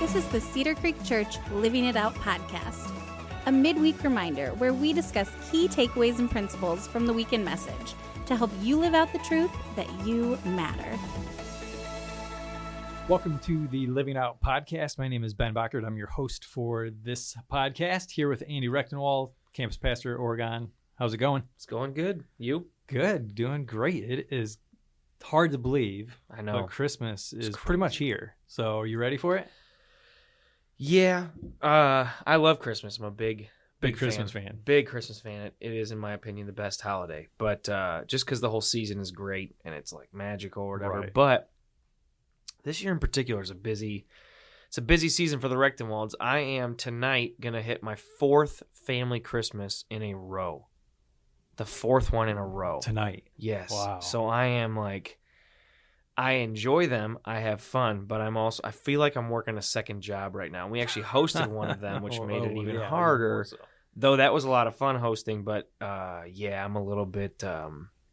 This is the Cedar Creek Church Living It Out podcast, a midweek reminder where we discuss key takeaways and principles from the weekend message to help you live out the truth that you matter. Welcome to the Living Out podcast. My name is Ben Bockert. I'm your host for this podcast, here with Andy Rechtenwald, campus pastor at Oregon. How's it going? It's going good. You? Good. Doing great. It is hard to believe. I know. But Christmas is pretty much here. So are you ready for it? Yeah. I love Christmas. I'm a big Christmas fan. Big Christmas fan. It is, in my opinion, the best holiday. But just because the whole season is great and it's like magical or whatever. Right. But this year in particular is a busy season for the Rechtenwalds. I am tonight going to hit my fourth family Christmas in a row. The fourth one in a row. Tonight. Yes. Wow. So I am like, I enjoy them. I have fun, but I feel like I'm working a second job right now. We actually hosted one of them, which made it even harder. Though that was a lot of fun hosting, but I'm a little bit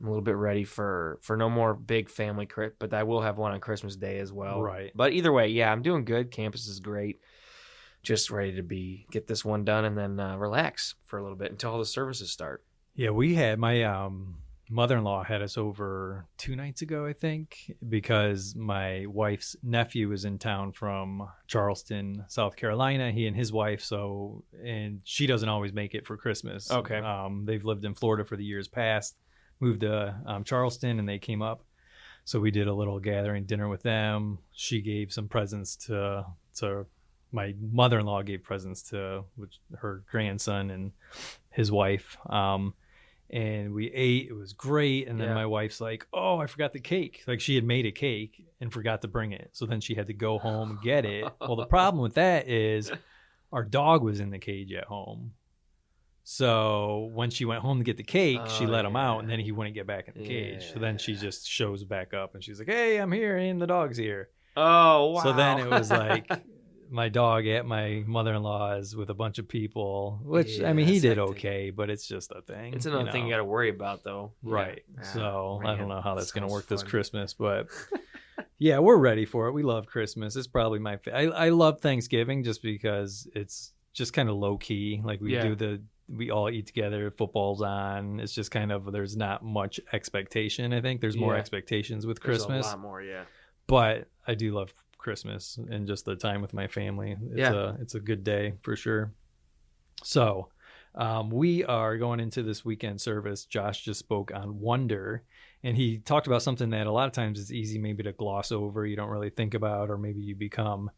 ready for no more big family crit, but I will have one on Christmas Day as well. Right. But either way, yeah, I'm doing good. Campus is great. Just ready to get this one done and then relax for a little bit until all the services start. Yeah, we had my mother-in-law had us over 2 nights ago, I think, because my wife's nephew was in town from Charleston, South Carolina, he and his wife. And she doesn't always make it for Christmas. Okay. They've lived in Florida for the years past, moved to Charleston, and they came up. So we did a little gathering dinner with them. She gave some presents to my mother-in-law gave presents to her grandson and his wife. And we ate. It was great. And then my wife's like, oh, I forgot the cake. Like, she had made a cake and forgot to bring it. So then she had to go home and get it. Well, the problem with that is our dog was in the cage at home. So when she went home to get the cake, she let him out, and then he wouldn't get back in the cage. So then she just shows back up, and she's like, hey, I'm here, and the dog's here. Oh, wow. So then it was like my dog at my mother-in-law's with a bunch of people, which, I mean, he did okay, but it's just a thing. It's another thing you got to worry about, though. Right. Yeah. So Man, I don't know how that's going to work fun. this Christmas, but yeah, we're ready for it. We love Christmas. It's probably I love Thanksgiving just because it's just kind of low key. Like we all eat together, football's on. It's just kind of, there's not much expectation. I think there's more expectations with Christmas. There's a lot more, yeah. But I do love Christmas and just the time with my family. It's a good day for sure. So we are going into this weekend service. Josh just spoke on wonder, and he talked about something that a lot of times is easy maybe to gloss over, you don't really think about, or maybe you become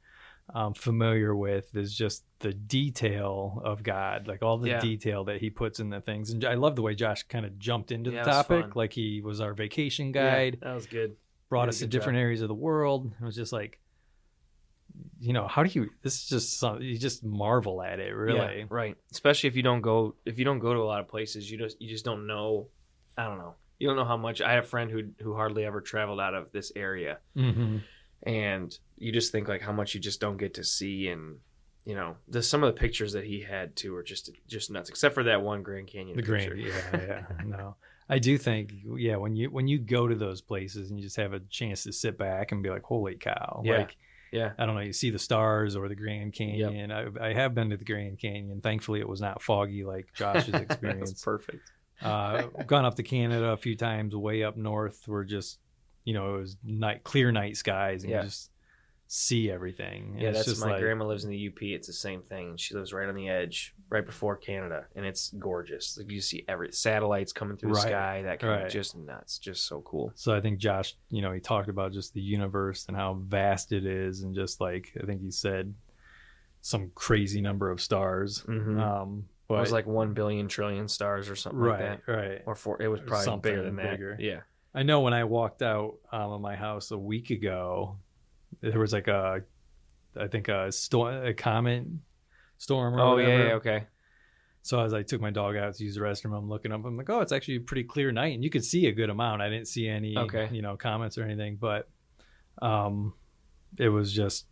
familiar with, is just the detail of God, like all the detail that he puts in the things. And I love the way Josh kind of jumped into the topic, like he was our vacation guide. That was good. Brought us to different areas of the world. It was just like, how do you, this is just something, you just marvel at it, really. Yeah, right. Especially if you don't go to a lot of places, you just don't know. I don't know. You don't know how much. I have a friend who hardly ever traveled out of this area. Mm-hmm. And you just think like how much you just don't get to see. And, some of the pictures that he had too are just nuts, except for that one Grand Canyon picture. Yeah. No. I do think, when you go to those places and you just have a chance to sit back and be like, holy cow. I don't know, you see the stars or the Grand Canyon. Yep. I have been to the Grand Canyon. Thankfully, it was not foggy like Josh's experience. That's perfect. Gone up to Canada a few times, way up north, where just, it was clear night skies, and you just see everything. And that's just my grandma lives in the UP. It's the same thing. She lives right on the edge, right before Canada, and it's gorgeous. Like, you see every satellites coming through the sky. That kind of just nuts, just so cool. So I think Josh, he talked about just the universe and how vast it is, and just like, I think he said some crazy number of stars. Mm-hmm. But it was like 1 billion trillion stars or something like that. Right. Or it was probably something bigger than that. Bigger. Yeah. I know when I walked out of my house a week ago, there was like a comet storm or whatever. Yeah, okay. So as I took my dog out to use the restroom, I'm looking up, I'm like, oh, it's actually a pretty clear night, and you could see a good amount. I didn't see any comments or anything, but it was just,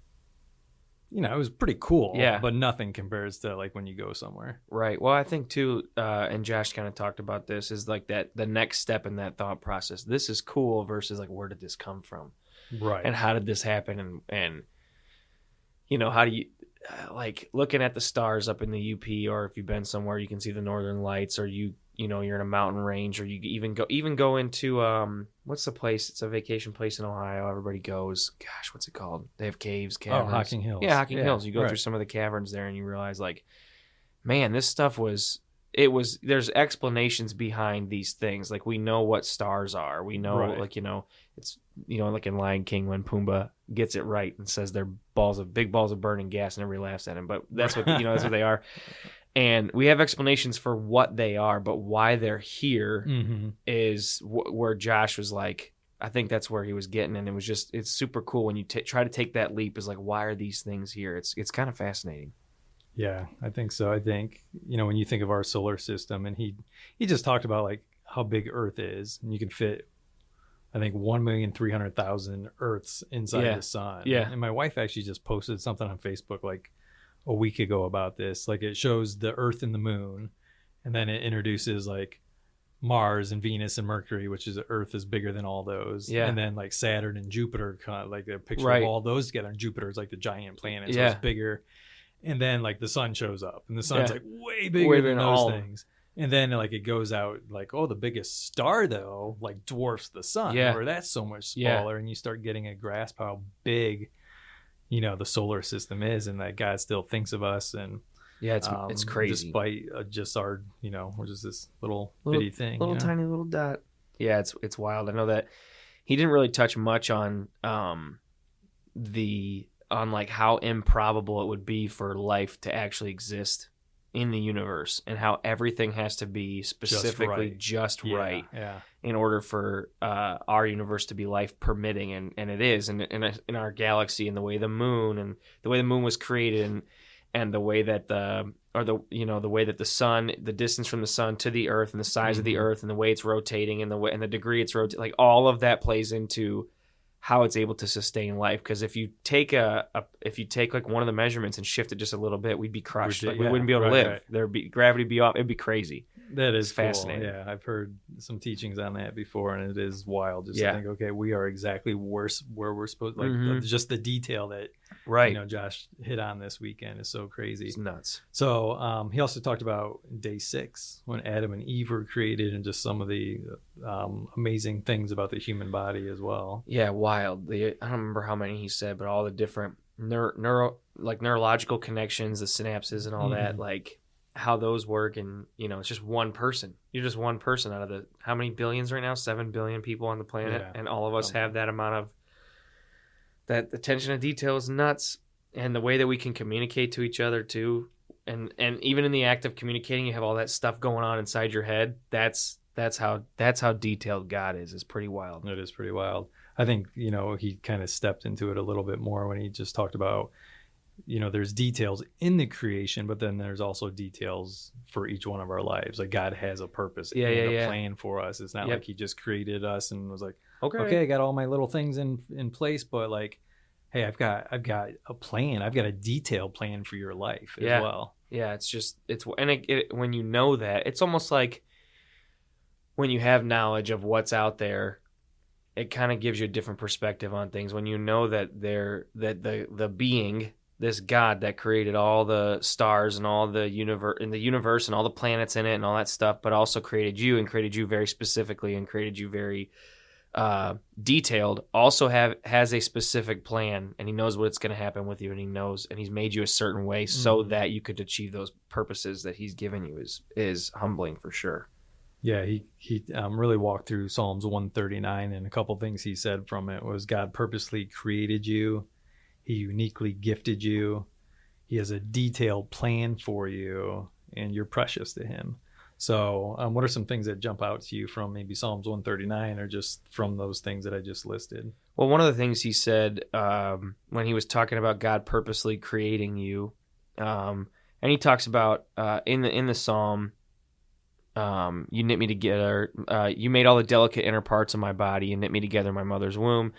it was pretty cool. Yeah. But nothing compares to like when you go somewhere. Right. Well, I think too, and Josh kind of talked about this, is like that the next step in that thought process. This is cool versus like, where did this come from? Right. And how did this happen? And how do you like looking at the stars up in the UP, or if you've been somewhere, you can see the northern lights, or you're in a mountain range, or you even go into what's the place? It's a vacation place in Ohio. Everybody goes. Gosh, what's it called? They have caves, caverns. Oh, Hocking Hills. Yeah, Hocking Hills. You go through some of the caverns there, and you realize, like, man, this stuff was. There's explanations behind these things. Like, we know what stars are. We know, it's, like in Lion King when Pumbaa gets it right and says they're big balls of burning gas, and everybody laughs at him. But that's what, that's what they are. And we have explanations for what they are, but why they're here is where Josh was like, I think that's where he was getting. And it's super cool when you try to take that leap, is like, why are these things here? It's kind of fascinating. Yeah, I think so. I think, when you think of our solar system, and he just talked about like how big Earth is, and you can fit, I think, 1,300,000 Earths inside the sun. Yeah. And my wife actually just posted something on Facebook like a week ago about this. Like, it shows the Earth and the moon, and then it introduces like Mars and Venus and Mercury, which is Earth is bigger than all those. Yeah. And then like Saturn and Jupiter, kind of like a picture Right. of all those together. And Jupiter is like the giant planet, so Yeah. it's bigger. And then like the sun shows up, and the sun's like way bigger Way than than those all. things. And then like it goes out like, oh, the biggest star though like dwarfs the sun, Yeah. or that's so much Yeah. smaller. And you start getting a grasp how big, the solar system is, and that God still thinks of us. And Yeah, it's crazy. despite just our, we're just this little bitty thing, tiny little dot. Yeah, it's wild. I know that he didn't really touch much on like how improbable it would be for life to actually exist in the universe, and how everything has to be specifically just right Yeah. in order for our universe to be life permitting, and it is, and in our galaxy, and the way the moon was created, and the way that the way that the sun, the distance from the sun to the Earth, and the size of the Earth, and the way it's rotating, and the degree it's rotating, like all of that plays into how it's able to sustain life. Because if you take like one of the measurements and shift it just a little bit, we'd be crushed. Like, we wouldn't be able to live. Right. There'd be gravity be off. It'd be crazy. That is cool. fascinating. Yeah, I've heard some teachings on that before, and it is wild just Yeah. to think, okay, we are exactly where we're supposed, like just the detail that Josh hit on this weekend is so crazy. It's nuts. So he also talked about day 6 when Adam and Eve were created, and just some of the amazing things about the human body as well. Yeah, wild. I don't remember how many he said, but all the different neurological connections, the synapses, and all that, like how those work. And it's just one person. You're just one person out of the how many billions right now? 7 billion people on the planet, and all of us have that amount of that attention to detail is nuts. And the way that we can communicate to each other too, and even in the act of communicating, you have all that stuff going on inside your head. That's how detailed God is. It's pretty wild. It is pretty wild. I think he kind of stepped into it a little bit more when he just talked about there's details in the creation, but then there's also details for each one of our lives. Like, God has a purpose and a plan for us. It's not like he just created us and was like, okay, I got all my little things in place, but like, hey, I've got a plan. I've got a detailed plan for your life as well. Yeah, when you know that, it's almost like when you have knowledge of what's out there, it kind of gives you a different perspective on things. When you know that the being, this God that created all the stars and all the universe and all the planets in it and all that stuff, but also created you, and created you very specifically, and created you very detailed, also has a specific plan, and he knows what's going to happen with you, and he's made you a certain way so that you could achieve those purposes that he's given you. Is humbling for sure. Yeah, he really walked through Psalms 139, and a couple things he said from it was God purposely created you. He uniquely gifted you. He has a detailed plan for you, and you're precious to him. So what are some things that jump out to you from maybe Psalms 139, or just from those things that I just listed? Well, one of the things he said when he was talking about God purposely creating you, and he talks about in the Psalm, you knit me together. You made all the delicate inner parts of my body and knit me together in my mother's womb.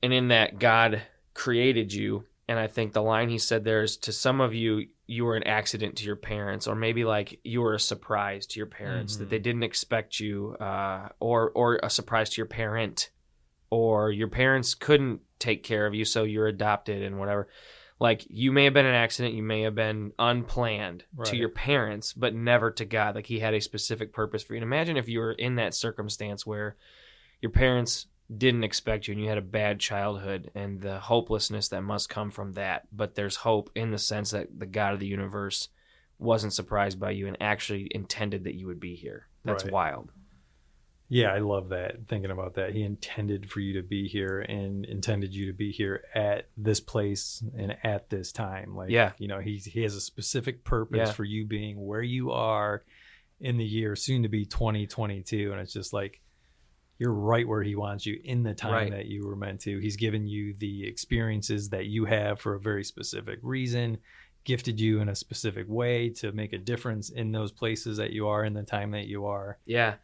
And in that, God created you. And I think the line he said there is, to some of you, you were an accident to your parents, or maybe like you were a surprise to your parents, that they didn't expect you, or a surprise to your parent, or your parents couldn't take care of you, so you're adopted and whatever. Like, you may have been an accident, you may have been unplanned Right. to your parents, but never to God. Like, he had a specific purpose for you. And imagine if you were in that circumstance where your parents didn't expect you and you had a bad childhood and the hopelessness that must come from that. But there's hope in the sense that the God of the universe wasn't surprised by you and actually intended that you would be here. That's Right. wild. Yeah, I love that. Thinking about that, he intended for you to be here and intended you to be here at this place and at this time. Like, Yeah. you know, he has a specific purpose Yeah. for you being where you are in the year soon to be 2022, and it's just like you're right where he wants you in the time Right. that you were meant to. He's given you the experiences that you have for a very specific reason, gifted you in a specific way to make a difference in those places that you are in the time that you are. Yeah.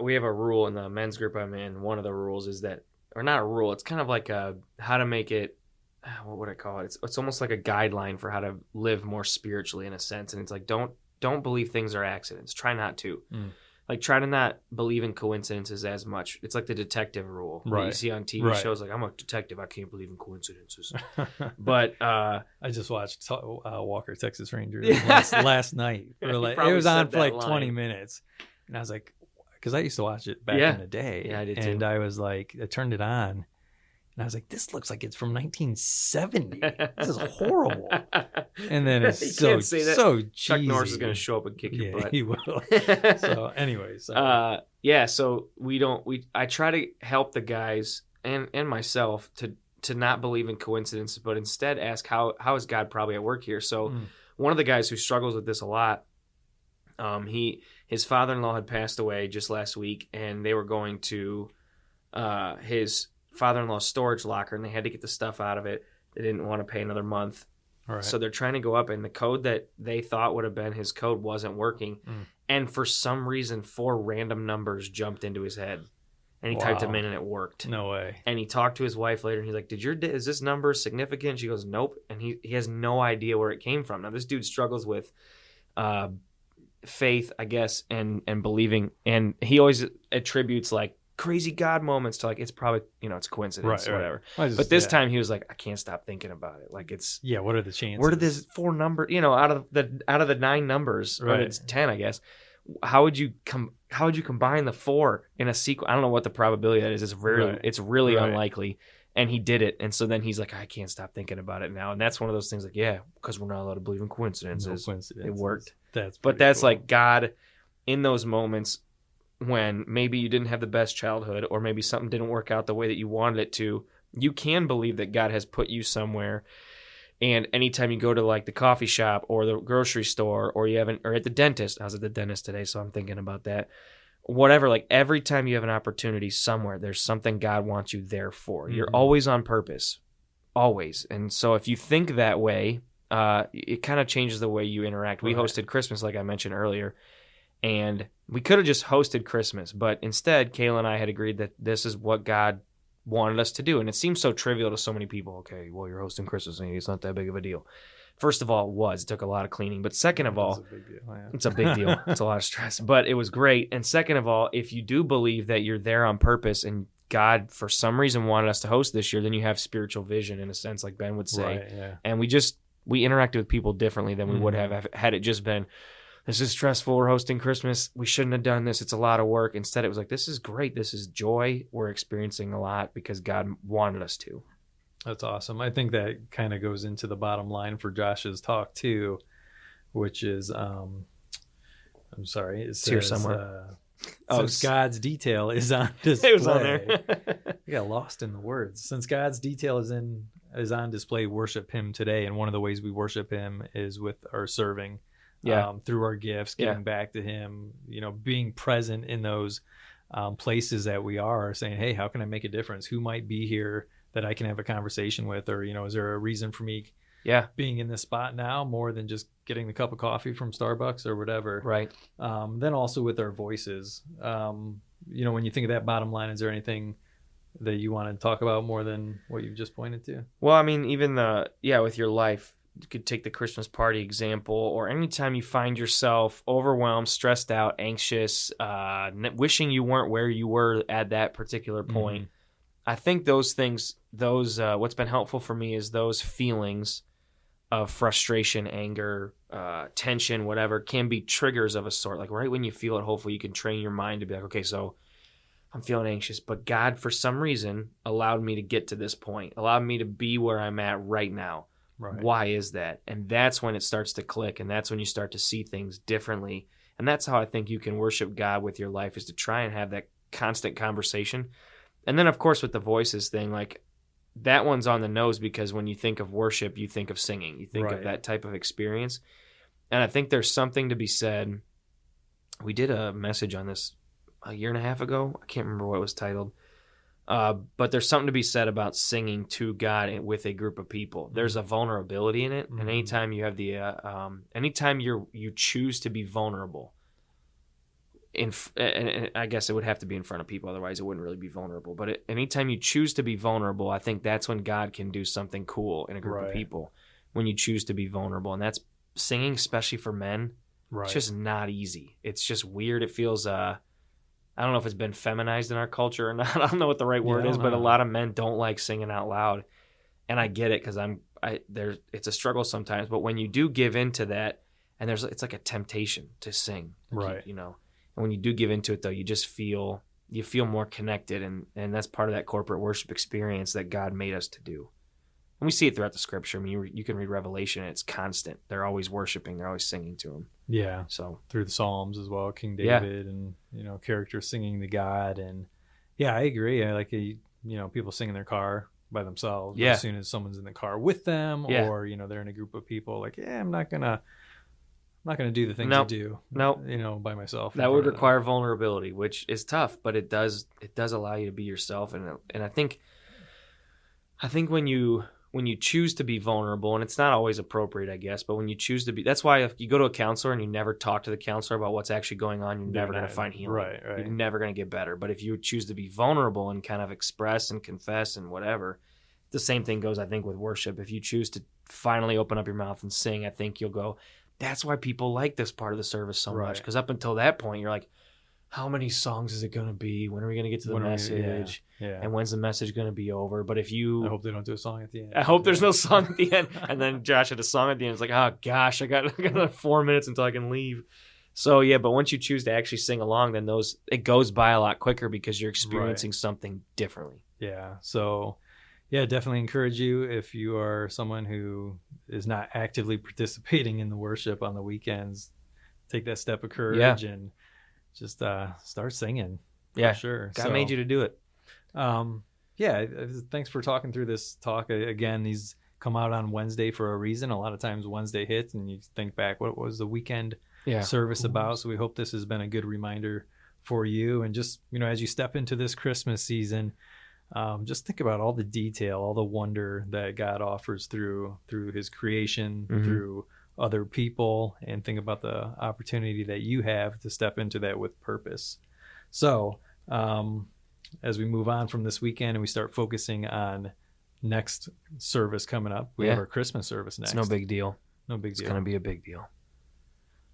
We have a rule in the men's group I'm in. One of the rules is that, or not a rule, it's kind of like how to make it, what would I call it? It's almost like a guideline for how to live more spiritually in a sense. And it's like, don't believe things are accidents. Try not to. Like, try to not believe in coincidences as much. It's like the detective rule that you Right. see on TV Right. shows. Like, I'm a detective. I can't believe in coincidences. But I just watched Walker Texas Ranger Yeah. last night. For You like, it probably was on said for like that 20 line. minutes, and I was like, because I used to watch it back Yeah. in the day. Yeah, I did and too. I was like, I turned it on, and I was like, this looks like it's from 1970. This is horrible. And then it's You so can't say that. so cheesy. Chuck Norris is going to show up and kick your Yeah, butt. he will. So, anyways, Yeah, so I try to help the guys and myself to not believe in coincidence, but instead ask how is God probably at work here. So one of the guys who struggles with this a lot, his father-in-law had passed away just last week, and they were going to his father-in-law's storage locker, and they had to get the stuff out of it. They didn't want to pay another month. all right. So they're trying to go up, and the code that they thought would have been his code wasn't working. And for some reason, 4 random numbers jumped into his head. And he typed them Wow. in, and it worked. No way. And he talked to his wife later, and he's like, is this number significant? She goes, nope. And he has no idea where it came from. Now, this dude struggles with faith, I guess, and believing. And he always attributes, like, crazy God moments to, like, it's probably, it's a coincidence or whatever. But this time he was like, I can't stop thinking about it. Like, it's, yeah, what are the chances? where did this 4 number, out of the 9 numbers, or Right. it's 10, I guess. How would you combine the 4 in a sequence? I don't know what the probability of that is. It's really Right. unlikely. And he did it. And so then he's like, I can't stop thinking about it now. And that's one of those things, like, yeah, because we're not allowed to believe in coincidences. No coincidence. It worked. But That's like God in those moments when maybe you didn't have the best childhood, or maybe something didn't work out the way that you wanted it to. You can believe that God has put you somewhere. And anytime you go to, like, the coffee shop or the grocery store, or or at the dentist, I was at the dentist today, so I'm thinking about that. Whatever, like, every time you have an opportunity somewhere, there's something God wants you there for. You're always on purpose, always. And so if you think that way, it kind of changes the way you interact. We hosted Christmas, like I mentioned earlier, and we could have just hosted Christmas, but instead, Kayla and I had agreed that this is what God wanted us to do. And it seems so trivial to so many people. Okay, well, you're hosting Christmas, and it's not that big of a deal. First of all, it took a lot of cleaning. But second of all, it's a big deal. It's a lot of stress, but it was great. And second of all, if you do believe that you're there on purpose and God, for some reason, wanted us to host this year, then you have spiritual vision, in a sense, like Ben would say. Right, yeah. And we interacted with people differently than we would have had it just been, this is stressful, we're hosting Christmas, we shouldn't have done this, it's a lot of work. Instead, it was like, this is great, this is joy, we're experiencing a lot because God wanted us to. That's awesome. I think that kind of goes into the bottom line for Josh's talk too, which is, I'm sorry, It's here somewhere. Since God's detail is on display. It was on there. I got lost in the words. Since God's detail is on display, worship Him today, and one of the ways we worship Him is with our serving. Through our gifts, giving back to Him, being present in those places that we are, saying, hey, how can I make a difference? Who might be here that I can have a conversation with? Or, is there a reason for me being in this spot now more than just getting the cup of coffee from Starbucks or whatever? Right. Then also with our voices, when you think of that bottom line, is there anything that you want to talk about more than what you've just pointed to? Well, I mean, even with your life, you could take the Christmas party example, or anytime you find yourself overwhelmed, stressed out, anxious, wishing you weren't where you were at that particular point. I think those things, what's been helpful for me is those feelings of frustration, anger, tension, whatever, can be triggers of a sort. Like right when you feel it, hopefully you can train your mind to be like, okay, so I'm feeling anxious, but God, for some reason, allowed me to get to this point, allowed me to be where I'm at right now. Right. Why is that? And that's when it starts to click, and that's when you start to see things differently. And that's how I think you can worship God with your life, is to try and have that constant conversation. And then, of course, with the voices thing, like that one's on the nose, because when you think of worship, you think of singing. You think of that type of experience. And I think there's something to be said. We did a message on this a year and a half ago. I can't remember what it was titled. But there's something to be said about singing to God with a group of people. There's a vulnerability in it. And anytime you have anytime you choose to be vulnerable, and I guess it would have to be in front of people, otherwise it wouldn't really be vulnerable. But anytime you choose to be vulnerable, I think that's when God can do something cool in a group of people, when you choose to be vulnerable. And that's singing, especially for men. It's just not easy. It's just weird. It feels, I don't know if it's been feminized in our culture or not. I don't know what the right word is, but a lot of men don't like singing out loud. And I get it, because it's a struggle sometimes. But when you do give into that, and it's like a temptation to sing, like and when you do give into it, though, you just feel more connected, and that's part of that corporate worship experience that God made us to do. And we see it throughout the scripture. I mean, you can read Revelation, and it's constant. They're always worshiping. They're always singing to him. Yeah. So through the Psalms as well, King David and, characters singing to God. And yeah, I agree. I like, people sing in their car by themselves. Yeah. As soon as someone's in the car with them, or, they're in a group of people, like, I'm not going to do the things I do, by myself. That would require vulnerability, which is tough, but it does allow you to be yourself. And I think when you choose to be vulnerable, and it's not always appropriate, I guess, but when you choose to be, that's why if you go to a counselor and you never talk to the counselor about what's actually going on, you're never going to find healing. Right. You're never going to get better. But if you choose to be vulnerable and kind of express and confess and whatever, the same thing goes, I think, with worship. If you choose to finally open up your mouth and sing, I think you'll go, that's why people like this part of the service so much. Because up until that point, you're like, how many songs is it going to be? When are we going to get to the message? And when's the message going to be over? But if you... I hope they don't do a song at the end. I hope there's no song at the end. And then Josh had a song at the end. It's like, oh, gosh, I got another 4 minutes until I can leave. So, yeah, but once you choose to actually sing along, then it goes by a lot quicker, because you're experiencing something differently. Yeah. So, yeah, definitely encourage you, if you are someone who is not actively participating in the worship on the weekends, take that step of courage and just start singing. Yeah, for sure. God made you to do it. Thanks for talking through this talk. Again, these come out on Wednesday for a reason. A lot of times Wednesday hits and you think back, what was the weekend service about? So we hope this has been a good reminder for you. And just, as you step into this Christmas season, just think about all the detail, all the wonder that God offers through his creation, through other people, and think about the opportunity that you have to step into that with purpose. So as we move on from this weekend and we start focusing on next service coming up, we have our Christmas service next. It's no big deal. It's going to be a big deal.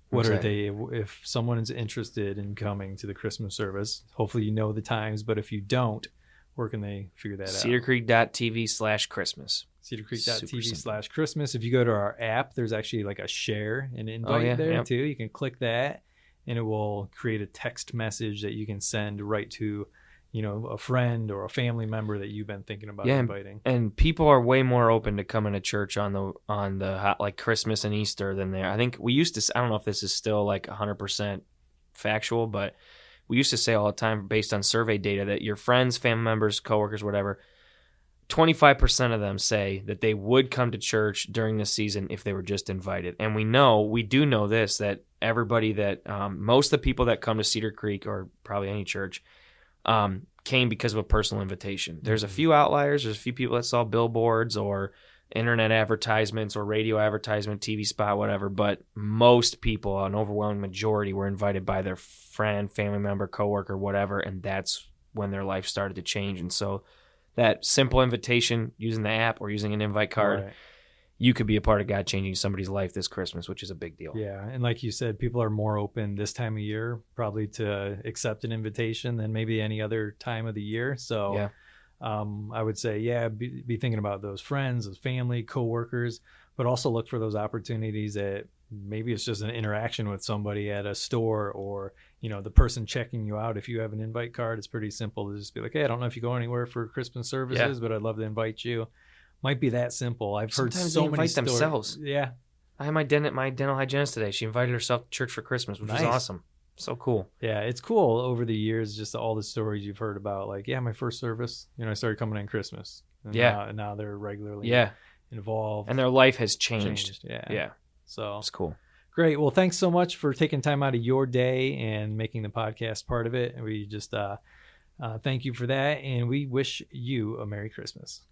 What are they, if someone is interested in coming to the Christmas service, hopefully you know the times, but if you don't, where can they figure that out? cedarcreek.tv/Christmas. cedarcreek.tv/Christmas. If you go to our app, there's actually like a share and invite there too. You can click that and it will create a text message that you can send right to, a friend or a family member that you've been thinking about inviting. And people are way more open to coming to church on the like Christmas and Easter than they are. I think we used to, I don't know if this is still like 100% factual, but we used to say all the time, based on survey data, that your friends, family members, coworkers, whatever, 25% of them say that they would come to church during this season if they were just invited. And we do know this, that everybody that, most of the people that come to Cedar Creek, or probably any church, came because of a personal invitation. There's a few outliers. There's a few people that saw billboards or internet advertisements or radio advertisement, TV spot, whatever. But most people, an overwhelming majority, were invited by their friend, family member, coworker, whatever. And that's when their life started to change. And so that simple invitation, using the app or using an invite card, you could be a part of God changing somebody's life this Christmas, which is a big deal. Yeah. And like you said, people are more open this time of year probably to accept an invitation than maybe any other time of the year. So I would say, be thinking about those friends, those family, coworkers, but also look for those opportunities that maybe it's just an interaction with somebody at a store, or, the person checking you out. If you have an invite card, it's pretty simple to just be like, hey, I don't know if you go anywhere for Christmas services, but I'd love to invite you. Might be that simple. I've heard Sometimes so they many invite stories. themselves. Yeah. I had my dental hygienist today. She invited herself to church for Christmas, which was awesome. So cool. Yeah, it's cool over the years, just all the stories you've heard about. Like, my first service, I started coming in Christmas. And now they're regularly involved. And their life has changed. Yeah. So it's cool. Great. Well, thanks so much for taking time out of your day and making the podcast part of it. And we just thank you for that. And we wish you a Merry Christmas.